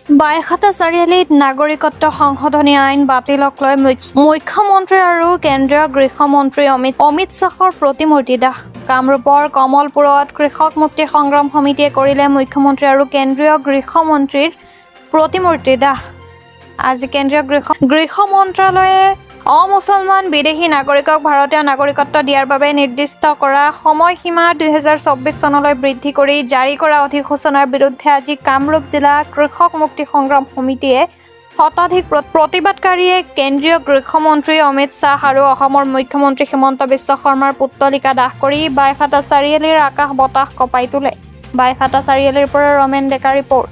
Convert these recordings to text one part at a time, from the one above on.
বাইখাটা চাৰিআলিত নাগৰিকত্ব সংশোধনী আইন বাতিলক লৈ মুখ্যমন্ত্ৰী আৰু কেন্দ্ৰীয় গৃহমন্ত্ৰী অমিত শ্বাহৰ প্ৰতিমূৰ্তি দাহ। কামৰূপৰ কমলপুৰত কৃষক মুক্তি সংগ্ৰাম সমিতিয়ে কৰিলে মুখ্যমন্ত্ৰী আৰু কেন্দ্ৰীয় গৃহমন্ত্ৰীৰ প্ৰতিমূৰ্তি দাহ। আজি কেন্দ্ৰীয় গৃহ মন্ত্ৰালয়ে অমুছলমান বিদেশী নাগৰিকক ভাৰতীয় নাগৰিকত্ব দিয়াৰ বাবে নিৰ্দিষ্ট কৰা সময়সীমা 2024 চনলৈ বৃদ্ধি কৰি জাৰি কৰা অধিসূচনাৰ বিৰুদ্ধে আজি কামৰূপ জিলা কৃষক মুক্তি সংগ্ৰাম সমিতিয়ে শতাধিক প্ৰতিবাদকাৰীয়ে কেন্দ্ৰীয় গৃহমন্ত্ৰী অমিত শ্বাহ আৰু অসমৰ মুখ্যমন্ত্ৰী হিমন্ত বিশ্ব শৰ্মাৰ পুতলিকা দাহ কৰি বাইখাটা চাৰিআলিৰ আকাশ বতাহ কঁপাই তোলে। বাইখাটা চাৰিআলিৰ পৰা ৰমেন ডেকা ৰিপৰ্ট।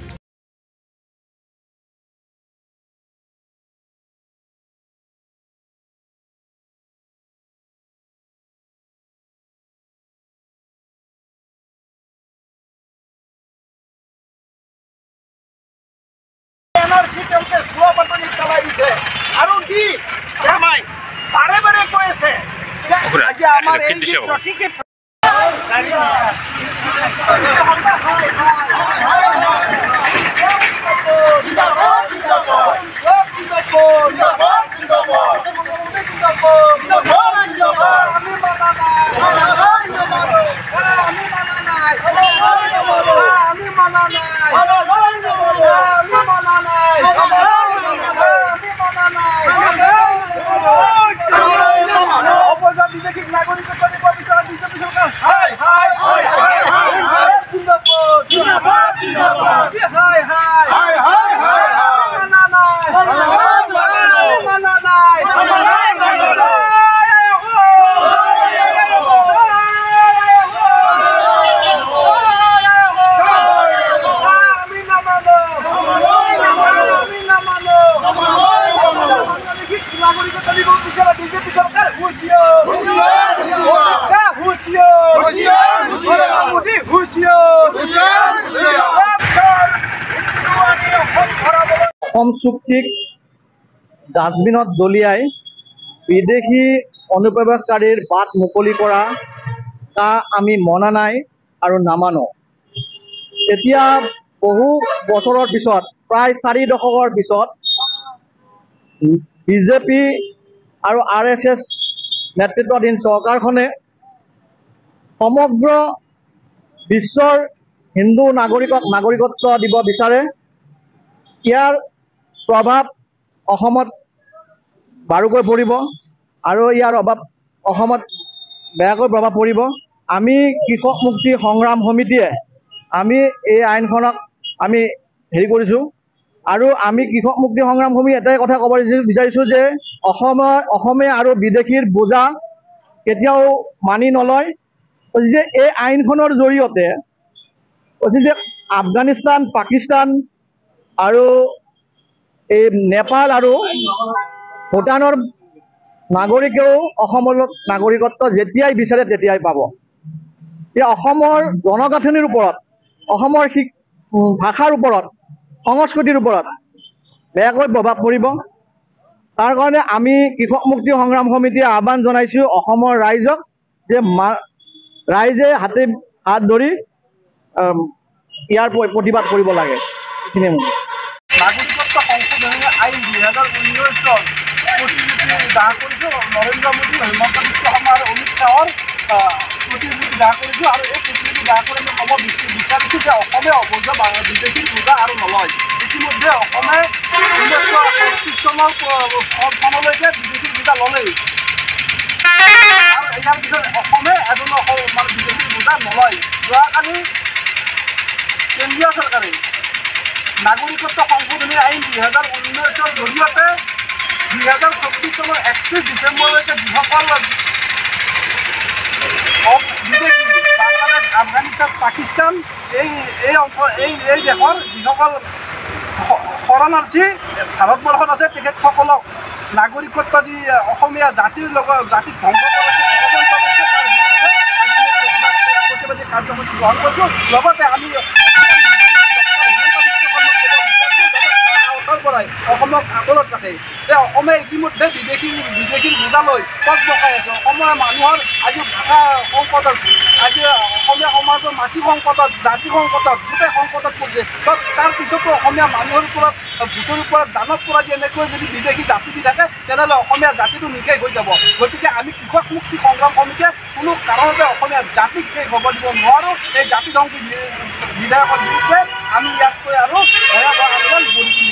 এনআৰসি তেওঁলোকে চোৱা পাতনি পেলাই দিছে আৰু কি জামাই বাৰে বাৰে কৈ আছে যে আজি আমাৰ এই প্ৰতিকে অসম চুক্তিক ডাষ্টবিনত দলিয়াই বিদেশী অনুপ্ৰৱেশকাৰীৰ বাট মুকলি কৰা তা আমি মনা নাই আৰু নামানো। এতিয়া বহু বছৰৰ পিছত প্ৰায় 4 দশকৰ পিছত বিজেপি আৰু RSS নেতৃত্বাধীন চৰকাৰখনে সমগ্ৰ বিশ্বৰ হিন্দু নাগৰিকত্ব দিব বিচাৰে। ইয়াৰ প্ৰভাৱ অসমত বাৰুকৈ পৰিব আৰু ইয়াৰ অভাৱ অসমত বেয়াকৈ প্ৰভাৱ পৰিব। আমি কৃষক মুক্তি সংগ্ৰাম সমিতিয়ে আমি এই আইনখনক আমি হেৰি কৰিছোঁ আৰু আমি কৃষক মুক্তি সংগ্ৰাম সমিতি এটাই কথা ক'ব বিচাৰিছোঁ যে অসমে আৰু বিদেশীৰ বোজা কেতিয়াও মানি নলয়। যে এই আইনখনৰ জৰিয়তে যে আফগানিস্তান, পাকিস্তান আৰু এই নেপাল আৰু ভূটানৰ নাগৰিকেও অসমৰ নাগৰিকত্ব যেতিয়াই বিচাৰে তেতিয়াই পাব। এই অসমৰ জনগাঁথনিৰ ওপৰত, অসমৰ ভাষাৰ ওপৰত, সংস্কৃতিৰ ওপৰত বেয়াকৈ প্ৰভাৱ পৰিব। তাৰ কাৰণে আমি কৃষক মুক্তি সংগ্ৰাম সমিতিয়ে আহ্বান জনাইছোঁ অসমৰ ৰাইজক যে ৰাইজে হাত ধৰি ইয়াৰ প্ৰতিবাদ কৰিব লাগে। নাগৰিকত্ব সংশোধনী আইন 2019 প্ৰতিমূৰ্তি দাহ কৰিছোঁ। নৰেন্দ্ৰ মোদী, হিমন্ত বিশ্ব শৰ্মা আৰু অমিত শ্বাহৰ প্ৰতিমূৰ্তি দাহ কৰিছোঁ আৰু এই প্ৰতিমূৰ্তি দাহ কৰি আমি ক'ব বিচাৰিছোঁ যে অসমে অবৈধ বিদেশীৰ বোজা আৰু নলয়। ইতিমধ্যে অসমে 1938 চনলৈকে বিদেশীৰ বোজা ল'লেই আৰু ইয়াৰ পিছত অসমে এজনো বিদেশীৰ বোজা নলয়। যোৱাকালি কেন্দ্ৰীয় চৰকাৰে নাগৰিকত্ব সংশোধনী আইন 2019 জৰিয়তে 2024 চনৰ 31 ডিচেম্বৰলৈকে যিসকল বিদেশী বাংলাদেশ, আফগানিস্তান, পাকিস্তান এই দেশৰ যিসকল শৰণাৰ্থী ভাৰতবৰ্ষত আছে তেখেতসকলক নাগৰিকত্ব দি অসমীয়া জাতিক ধ্বংস প্ৰতিবাদী কাৰ্যসূচী গ্ৰহণ কৰিছোঁ। লগতে আমি দ্বাৰাই অসমক আগলত ৰাখে যে অসমে ইতিমধ্যে বিদেশীৰ বোজা লৈ পথ বকাই আছে অসমৰ মানুহৰ আজি ভাষা সংকটত আজি অসমীয়া সমাজৰ মাটি সংকটত জাতি সংকটত গোটেই সংকটত পৰিছে তাৰ পিছতো অসমীয়া মানুহৰ ওপৰত ভোটৰ ওপৰত দানৱ পৰা দি এনেকৈ যদি বিদেশী জাতি দি থাকে তেনেহ'লে অসমীয়া জাতিটো নিশেষ হৈ যাব গতিকে আমি কৃষক মুক্তি সংগ্ৰাম সমিতিয়ে কোনো কাৰণতে অসমীয়া জাতিক শেষ হ'ব দিব নোৱাৰোঁ এই জাতি ধ্বংসী বিধায়কৰ বিৰুদ্ধে আমি ইয়াতকৈ আৰু ভয়াৱহ আন্দোলন গঢ়ি